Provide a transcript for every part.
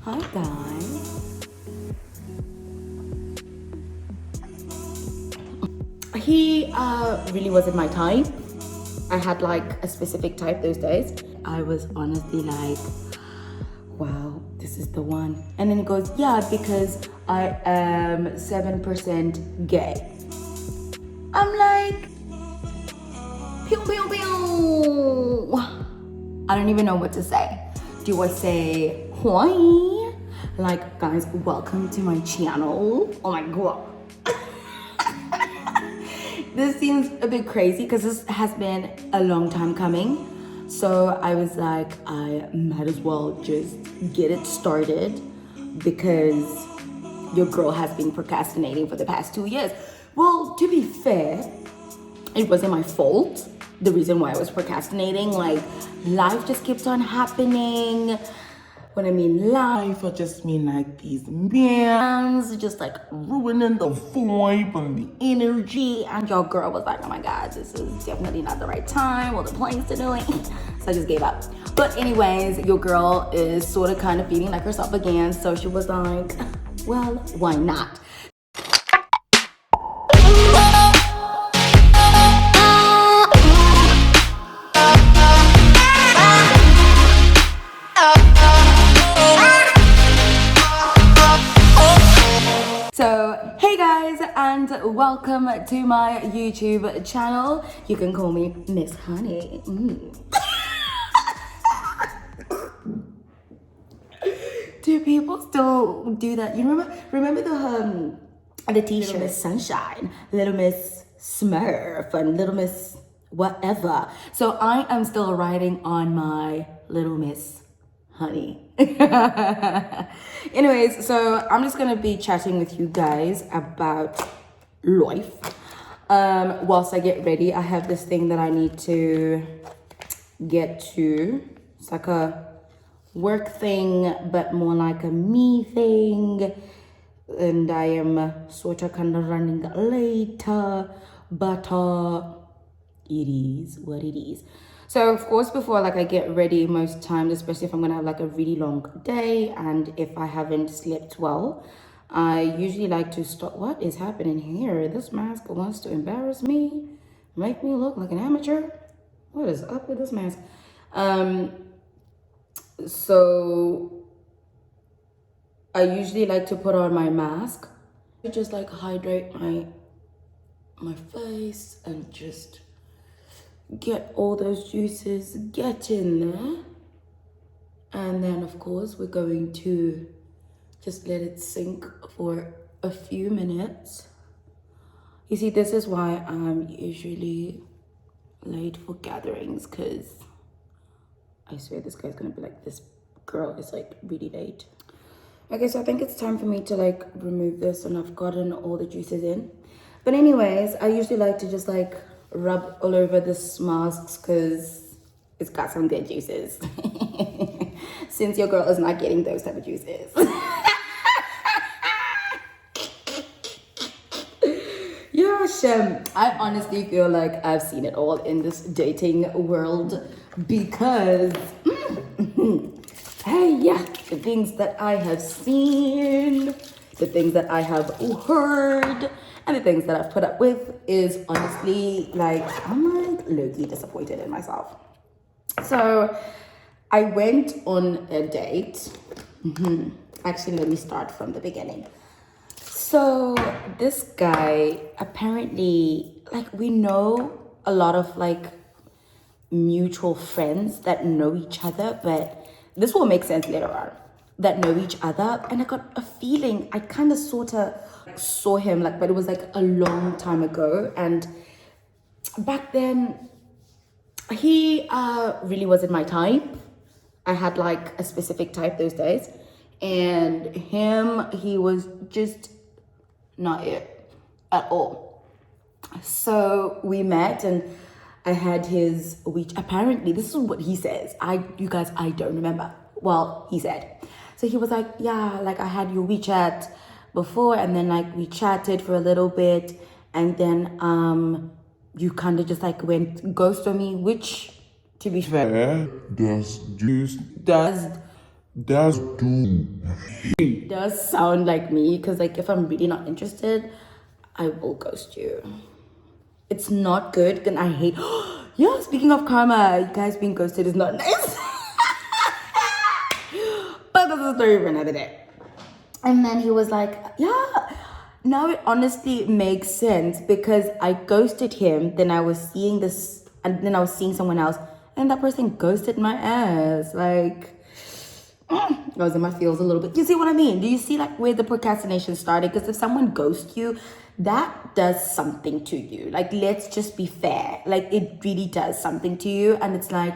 Hi guys. He really wasn't my type. I had like a specific type those days. I was honestly like, wow, this is the one. And then he goes, yeah, because I am 7% gay. I'm like, pew pew pew. I don't even know what to say. Do I say hi? Like, guys, welcome to my channel. Oh my god. This seems a bit crazy because this has been a long time coming. So I was like, I might as well just get it started because your girl has been procrastinating for the past 2 years. Well, to be fair, it wasn't my fault. The reason why I was procrastinating, like, life just keeps on happening. When I mean life, I just mean like these bands just like ruining the vibe and the energy. And your girl was like, oh my god, this is definitely not the right time or the place to do it. So I just gave up. But anyways, your girl is sort of kind of feeling like herself again. So she was like, well, why not? So, hey guys, and welcome to my YouTube channel. You can call me Miss Honey. Do people still do that? You remember the t-shirt, Little Miss Sunshine, Little Miss Smurf, and Little Miss whatever. So I am still riding on my Little Miss Honey. Anyways, so I'm just gonna be chatting with you guys about life. Whilst I get ready, I have this thing that I need to get to. It's like a work thing, but more like a me thing. And I am sort of kind of running late, but it is what it is. So of course, before like I get ready, most times, especially if I'm gonna have like a really long day and if I haven't slept well, I usually like to stop. What is happening here? This mask wants to embarrass me, make me look like an amateur. What is up with this mask? So I usually like to put on my mask. I just like hydrate my face and just get all those juices get in there. And then of course we're going to just let it sink for a few minutes. You see, this is why I'm usually late for gatherings, because I swear this guy's gonna be like, this girl is like really late. Okay, so I think it's time for me to like remove this, and I've gotten all the juices in. But anyways, I usually like to just like rub all over this masks because it's got some good juices. Since your girl is not getting those type of juices. Yeah, Shem, I honestly feel like I've seen it all in this dating world because hey, yeah, the things that I have seen, the things that I have heard, and the things that I've put up with is honestly like, I'm like low-key disappointed in myself. So I went on a date. Actually, let me start from the beginning. So this guy, apparently, like, we know a lot of like mutual friends that know each other, but this will make sense later on, that know each other. And I got a feeling I kind of sort of saw him, like, but it was like a long time ago. And back then he really wasn't my type. I had like a specific type those days, and he was just not it at all. So we met, and I had his WeChat. Apparently, this is what he says. You guys, I don't remember. Well, he said. So he was like, yeah, like I had your WeChat before, and then like we chatted for a little bit, and then you kind of just like went ghost on me, which, to be fair, does That's do. Does sound like me, because like if I'm really not interested, I will ghost you. It's not good, and I hate. Yeah, speaking of karma, you guys being ghosted is not nice. But that's a story for another day. And then he was like, yeah. Now it honestly makes sense, because I ghosted him, then I was seeing this, and then I was seeing someone else, and that person ghosted my ass. Like, I was in my feels a little bit. You see what I mean? Do you see like where the procrastination started? Because if someone ghosts you, that does something to you. Like, let's just be fair. Like, it really does something to you. And it's like,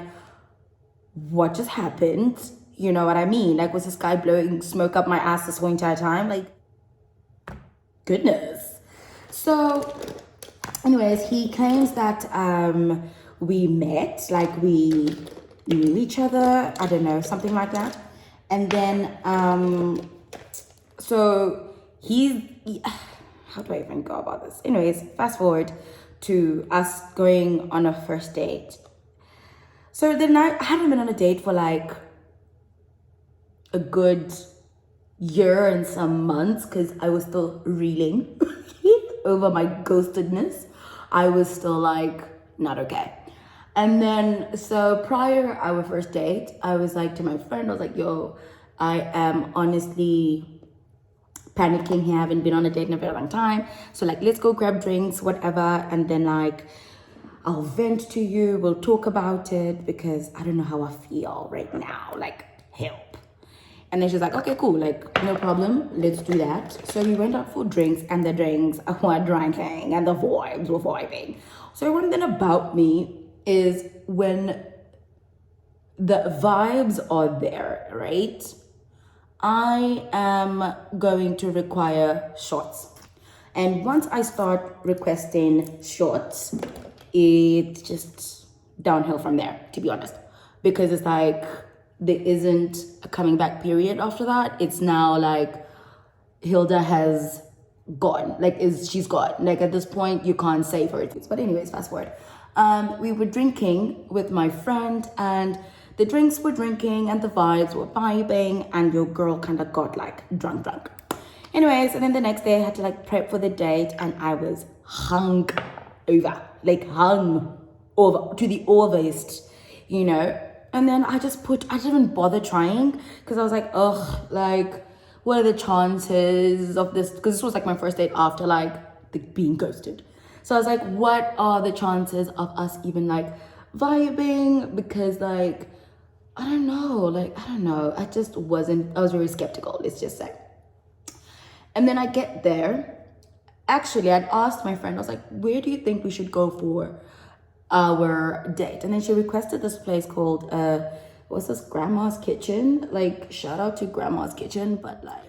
what just happened? You know what I mean? Like, was this guy blowing smoke up my ass this whole entire time? Like, goodness. So, anyways, he claims that we met, like we knew each other, I don't know, something like that. And then so how do I even go about this? Anyways, fast forward to us going on a first date. So then I hadn't been on a date for like a good year and some months, because I was still reeling over my ghostedness. I was still like not okay. And then so prior our first date, I was like to my friend, I was like, yo, I am honestly panicking here. I haven't been on a date in a very long time. So like, let's go grab drinks, whatever. And then like, I'll vent to you. We'll talk about it, because I don't know how I feel right now. Like, help. And then she's like, okay, cool. Like, no problem. Let's do that. So we went out for drinks, and the drinks were drinking, and the vibes were vibing. So one thing about me is when the vibes are there, right? I am going to require shots. And once I start requesting shots, it's just downhill from there, to be honest. Because it's like, there isn't a coming back period after that. It's now like, Hilda has gone. Like, she's gone. Like, at this point, you can't save her. But anyways, fast forward. We were drinking with my friend, and the drinks were drinking, and the vibes were vibing, and your girl kind of got like drunk. Anyways, and then the next day I had to like prep for the date, and I was hung over to the overest, you know. And then I didn't even bother trying, because I was like, ugh, like, what are the chances of this? Because this was like my first date after like being ghosted. So I was like, what are the chances of us even like vibing? Because like, I don't know. I was very skeptical, let's just say. And then I get there. Actually, I'd asked my friend, I was like, where do you think we should go for our date? And then she requested this place called, what's this, Grandma's Kitchen? Like, shout out to Grandma's Kitchen, but like.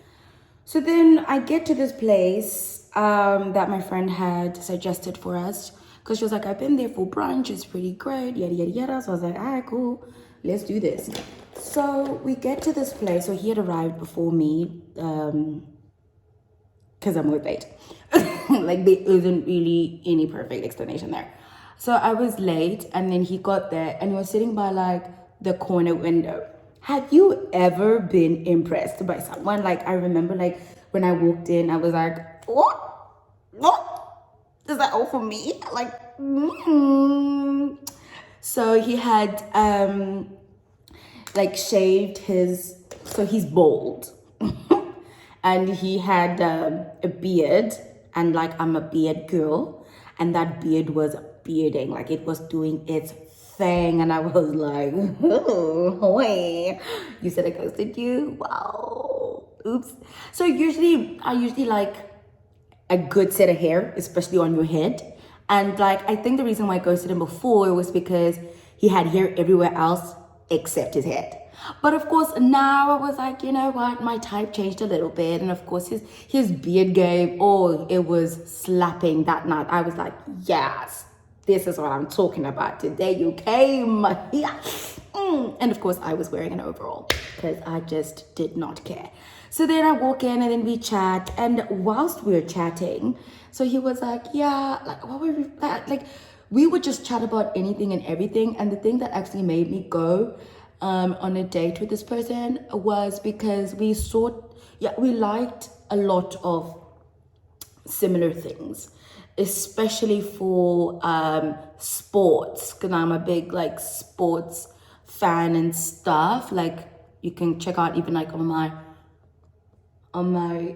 So then I get to this place that my friend had suggested for us, because she was like, I've been there for brunch, it's pretty great, yada, yada, yada. So I was like, all right, cool, let's do this. So we get to this place. So he had arrived before me, because I'm with late. Like, there isn't really any perfect explanation there. So I was late, and then he got there, and he was sitting by like the corner window. Have you ever been impressed by someone? Like, I remember like when I walked in, I was like, what? Is that all for me? Like, So he had like shaved so he's bald. And he had a beard, and like, I'm a beard girl, and that beard was bearding, like it was doing its thing. And I was like, oh, hey, you said I ghosted you? Wow, oops. So I usually like a good set of hair, especially on your head. And like, I think the reason why I ghosted him before was because he had hair everywhere else except his head. But of course, now I was like, you know what, my type changed a little bit. And of course, his beard game, it was slapping that night. I was like, yes, this is what I'm talking about. Today you came. Yeah. And of course, I was wearing an overall, because I just did not care. So then I walk in, and then we chat. And whilst we were chatting, so he was like, yeah, like, what were we would just chat about anything and everything. And the thing that actually made me go, on a date with this person was because we liked a lot of similar things, especially for sports, because I'm a big like sports fan and stuff. Like you can check out even like on my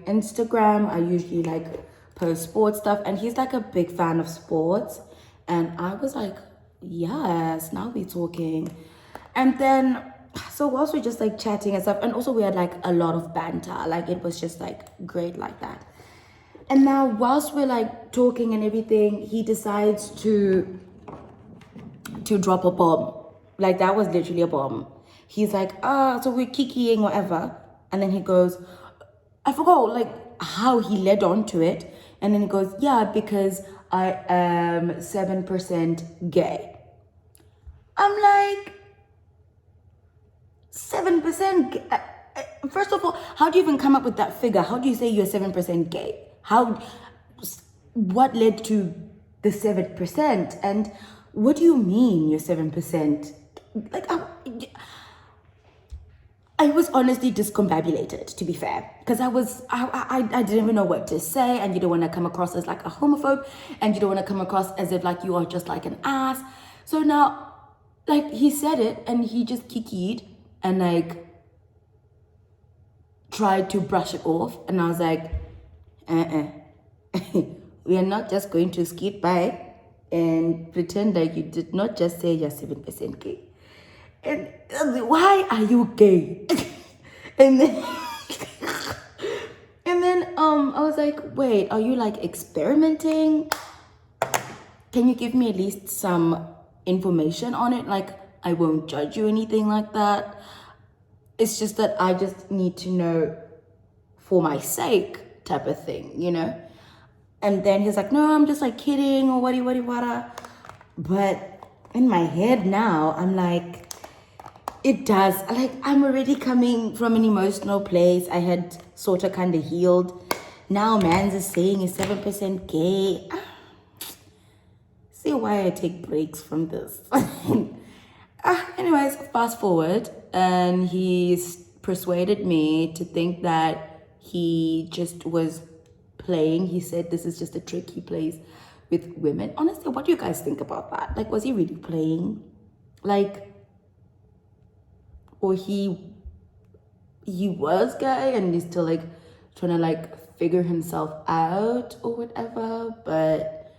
Instagram, I usually like post sports stuff, and he's like a big fan of sports. And I was like, yes, now we're talking. And then, so whilst we're just like chatting and stuff, and also we had like a lot of banter, like it was just like great like that. And now, whilst we're like talking and everything, he decides to drop a bomb. Like that was literally a bomb. He's like, so we're kikiing, whatever. And then he goes, I forgot like how he led on to it. And then he goes, yeah, because I am 7% gay. I'm like, 7%? First of all, how do you even come up with that figure? How do you say you're 7% gay? What led to the 7%? And what do you mean you're 7%? Like, I was honestly discombobulated, to be fair, because I didn't even know what to say, and you don't want to come across as like a homophobe, and you don't want to come across as if like you are just like an ass. So now, like he said it, and he just kikied and like tried to brush it off, and I was like, we are not just going to skip by and pretend like you did not just say you're 7% gay. And why are you gay? and then I was like, wait, are you like experimenting? Can you give me at least some information on it? Like, I won't judge you, anything like that. It's just that I just need to know for my sake type of thing, you know? And then he's like, no, I'm just like kidding or wada. But in my head now, I'm like, it does. Like, I'm already coming from an emotional place. I had sort of kind of healed. Now man's is saying he's 7% gay. See why I take breaks from this. Anyways, fast forward, and he's persuaded me to think that he just was playing. He said this is just a trick he plays with women. Honestly, what do you guys think about that? Like, was he really playing? Like, or he was gay and he's still like trying to like figure himself out or whatever, but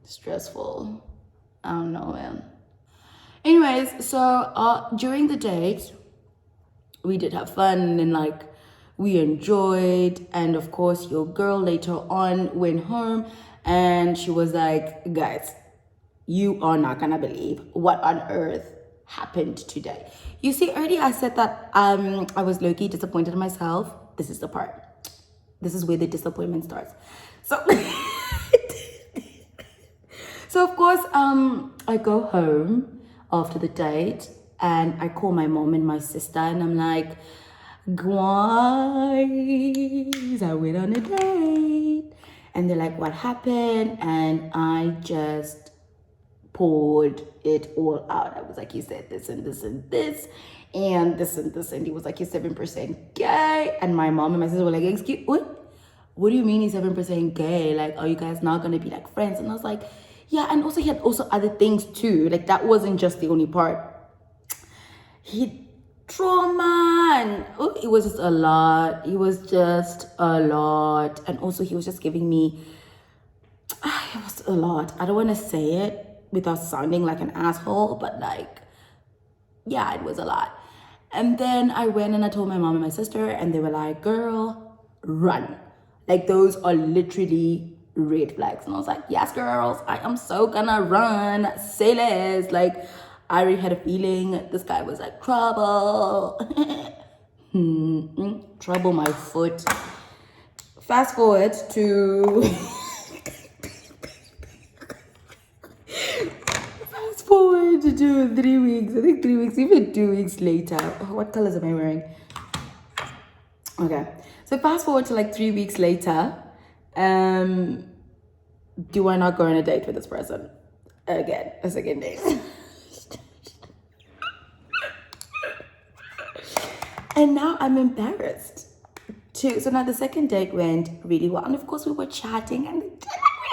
stressful. I don't know, man. Anyways, so during the date, we did have fun and like we enjoyed, and of course your girl later on went home and she was like, guys, you are not gonna believe what on earth happened today. You see, earlier I said that I was low-key disappointed in myself. This is the part. This is where the disappointment starts. So so of course I go home after the date and I call my mom and my sister and I'm like, guys, I went on a date. And they're like, what happened? And I just poured it all out. I was like, you said this and this and this and this and this, and he was like, you're 7% gay. And my mom and my sister were like, excuse what do you mean he's 7% gay? Like, are you guys not gonna be like friends? And I was like, yeah. And also he had also other things too, like that wasn't just the only part. He trauma and it was just a lot. It was just a lot. And also he was just giving me it was a lot. I don't want to say it without sounding like an asshole, but like, yeah, it was a lot. And then I went and I told my mom and my sister, and they were like, girl, run. Like, those are literally red flags. And I was like, yes, girls, I am so gonna run. Say less. Like, I already had a feeling this guy was like trouble. Trouble my foot. Fast forward to forward to 3 weeks. I think 3 weeks, even 2 weeks later. Oh, what colors am I wearing? Okay. So fast forward to like 3 weeks later. Do I not go on a date with this person? Again, a second date. And now I'm embarrassed too. So now the second date went really well. And of course we were chatting and we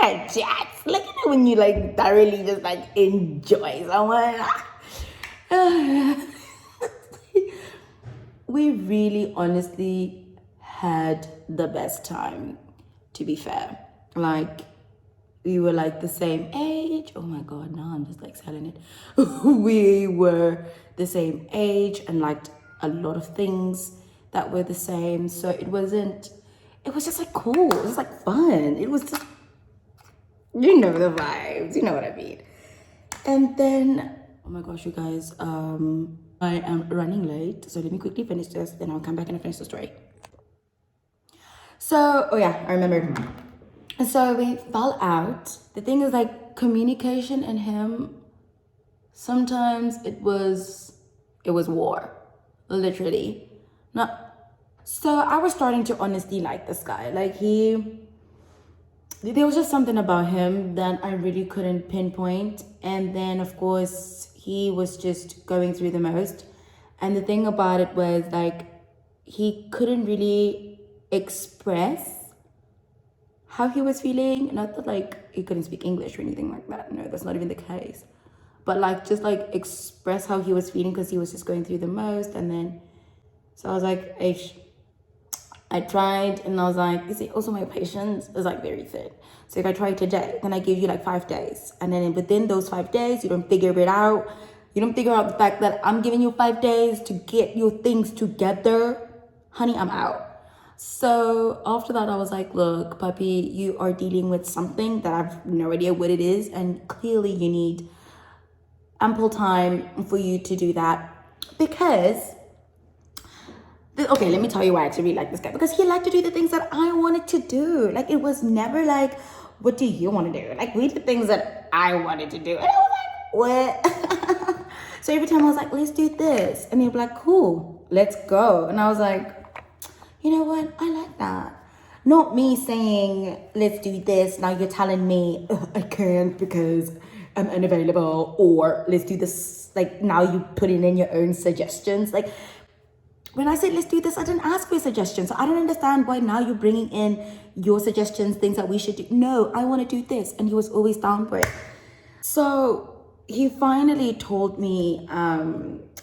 had chats. Like, you know, when you like thoroughly just like enjoy someone. We really honestly had the best time, to be fair. Like, we were like the same age. Oh my God, now I'm just like selling it. We were the same age and liked a lot of things that were the same. So it was just like cool. It was like fun. It was just, you know, the vibes, you know what I mean. And then, oh my gosh, you guys, I am running late. So let me quickly finish this, then I'll come back and finish the story. So, oh yeah, I remember. So we fell out. The thing is, like, communication and him, sometimes it was war, literally. Not. So I was starting to honestly like this guy. Like, there was just something about him that I really couldn't pinpoint. And then, of course, he was just going through the most. And the thing about it was, like, he couldn't really express how he was feeling. Not that like he couldn't speak English or anything like that. No, that's not even the case. But like, just like express how he was feeling because he was just going through the most. And then, so I was like, I tried, and I was like, you see, also my patience is like very thin. So if I try today, then I give you like 5 days. And then within those 5 days, you don't figure it out. You don't figure out the fact that I'm giving you 5 days to get your things together. Honey, I'm out. So after that, I was like, look, puppy, you are dealing with something that I've no idea what it is. And clearly you need ample time for you to do that. Because, okay, let me tell you why I actually really like this guy. Because he liked to do the things that I wanted to do. Like, it was never like, what do you want to do? Like, we did things that I wanted to do. And I was like, what? So every time I was like, let's do this. And he'd be like, cool, let's go. And I was like, you know what? I like that. Not me saying, let's do this. Now you're telling me I can't because I'm unavailable. Or let's do this. Like, now you putting in your own suggestions. Like, when I said let's do this, I didn't ask for suggestions. So I don't understand why now you're bringing in your suggestions, things that we should do. No, I want to do this. And he was always down for it. So he finally told me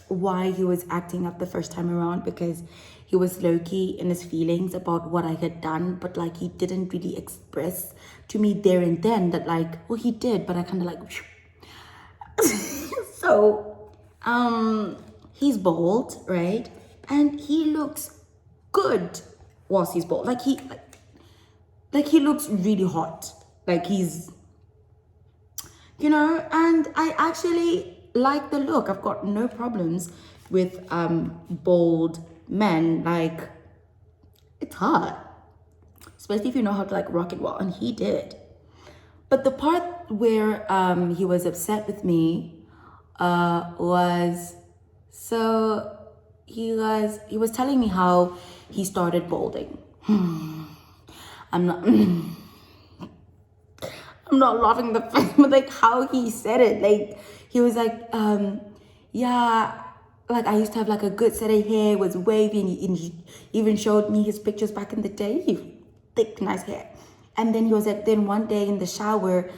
why he was acting up the first time around, because he was low-key in his feelings about what I had done, but like he didn't really express to me there and then that, like, well, he did, but I kind of like so he's bald, right? And he looks good whilst he's bald. Like he looks really hot. Like he's, you know, and I actually like the look. I've got no problems with bald men. Like, it's hot, especially if you know how to like rock it well, and he did. But the part where he was upset with me was, so he was telling me how he started balding. I'm not I'm not laughing the face, but like how he said it. Like, he was like, yeah, like I used to have like a good set of hair, was wavy, and he even showed me his pictures back in the day. He thick, nice hair. And then he was like, then one day in the shower,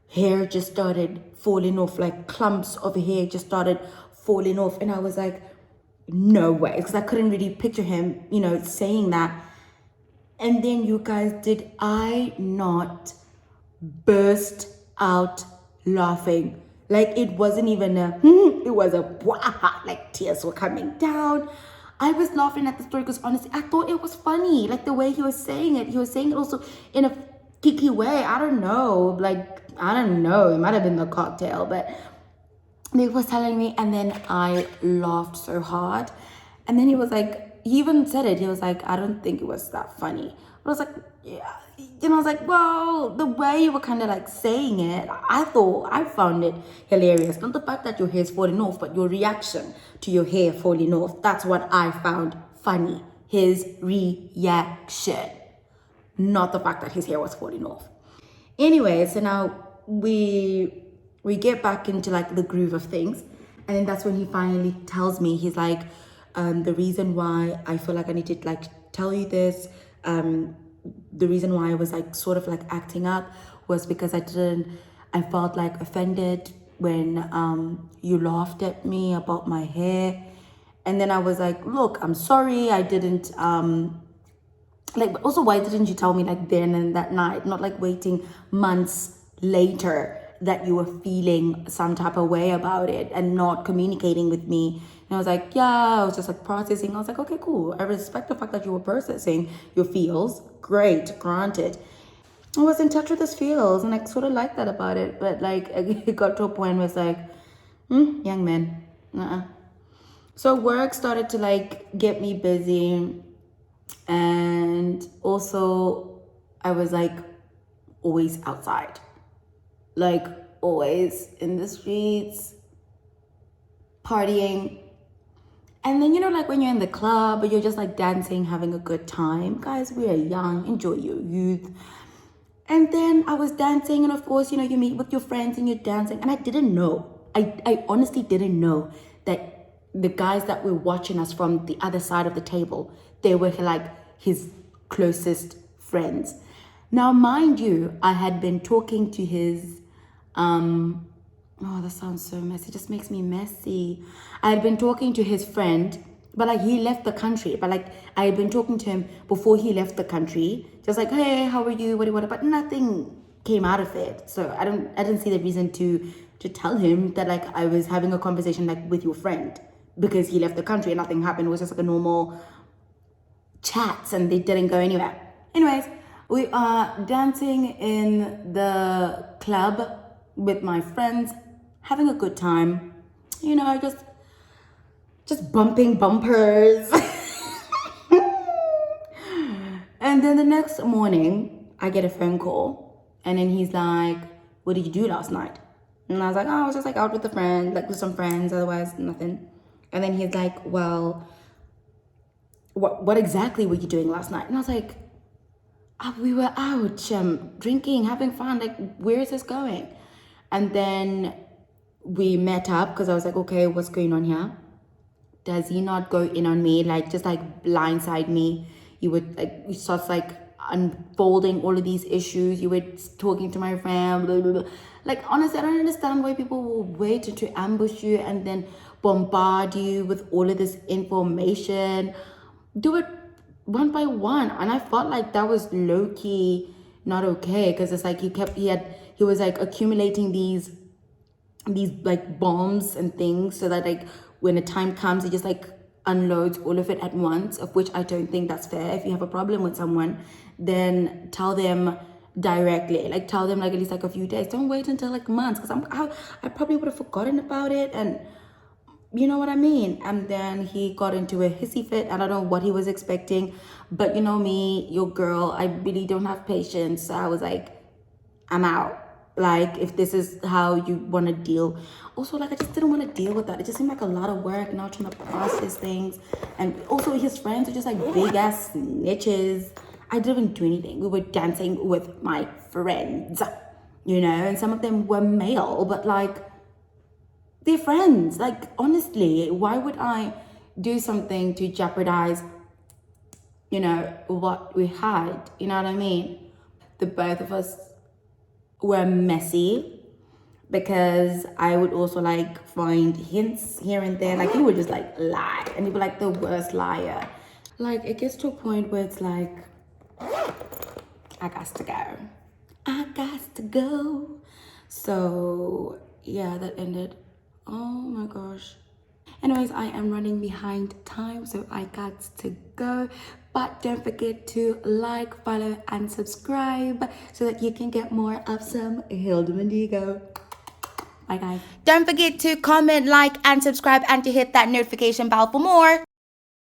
hair just started falling off, like clumps of hair just started falling off. And I was like, no way, because I couldn't really picture him, you know, saying that. And then, you guys, did I not burst out laughing? Like, it wasn't even a it was a like tears were coming down. I was laughing at the story because honestly I thought it was funny, like the way he was saying it. He was saying it also in a kiki way. I don't know, it might have been the cocktail, but he was telling me, and then I laughed so hard. And then he was like, he even said it, he was like, I don't think it was that funny. But I was like, yeah. And I was like, well, the way you were kind of like saying it, I found it hilarious. Not the fact that your hair is falling off, but your reaction to your hair falling off. That's what I found funny. His reaction. Not the fact that his hair was falling off. Anyway, so now we get back into like the groove of things. And then that's when he finally tells me, he's like, The reason why I feel like I need to like tell you this, the reason why I was like sort of like acting up was because I felt like offended when you laughed at me about my hair. And then I was like, look, I'm sorry, I didn't like, but also why didn't you tell me like then and that night, not like waiting months later that you were feeling some type of way about it and not communicating with me. And I was like, yeah, I was just like processing. I was like, okay, cool, I respect the fact that you were processing your feels, great, granted. I was in touch with his feels and I sort of liked that about it, but like it got to a point where it's like, young man, so work started to like get me busy, and also I was like always outside, like always in the streets partying. And then, you know, like when you're in the club or you're just like dancing, having a good time, guys, we are young, enjoy your youth. And then I was dancing, and of course, you know, you meet with your friends and you're dancing, and I didn't know, I honestly didn't know that the guys that were watching us from the other side of the table, they were like his closest friends. Now, mind you, I had been talking to his, oh, that sounds so messy. It just makes me messy. I had been talking to his friend, but like he left the country. But like I had been talking to him before he left the country, just like, hey, how are you? What do you want? But nothing came out of it. So I didn't see the reason to tell him that like I was having a conversation like with your friend because he left the country and nothing happened. It was just like a normal chats and they didn't go anywhere. Anyways, we are dancing in the club with my friends, having a good time, you know, just bumping bumpers. And then the next morning I get a phone call, and then he's like, what did you do last night? And I was like, oh, I was just like out with a friend, like with some friends, otherwise nothing. And then he's like, well, what exactly were you doing last night? And I was like, we were out drinking, having fun, like where is this going? And then we met up because I was like, okay, what's going on here? Does he not go in on me, like just like blindside me? You would like, we starts like unfolding all of these issues. You were talking to my friend, blah, blah, blah. Like honestly, I don't understand why people will wait to ambush you and then bombard you with all of this information. Do it one by one. And I felt like that was low-key not okay, because it's like he was like accumulating these like bombs and things so that like when the time comes he just like unloads all of it at once, of which I don't think that's fair. If you have a problem with someone, then tell them directly, like tell them like at least like a few days. Don't wait until like months, because I probably would have forgotten about it, and you know what I mean? And then he got into a hissy fit. I don't know what he was expecting, but you know me, your girl, I really don't have patience. So I was like, I'm out. Like, if this is how you want to deal. Also, like, I just didn't want to deal with that. It just seemed like a lot of work now trying to process things. And also, his friends are just like big ass snitches. I didn't do anything. We were dancing with my friends, you know, and some of them were male, but like, they're friends. Like, honestly, why would I do something to jeopardize, you know, what we had? You know what I mean? The both of us were messy, because I would also like find hints here and there. Like he would just like lie, and he'd be like the worst liar. Like it gets to a point where it's like, I got to go. I got to go. So yeah, that ended. Oh my gosh. Anyways, I am running behind time, so I got to go. But don't forget to like, follow, and subscribe so that you can get more of some Hilda Mendigo. Bye, guys. Don't forget to comment, like, and subscribe, and to hit that notification bell for more.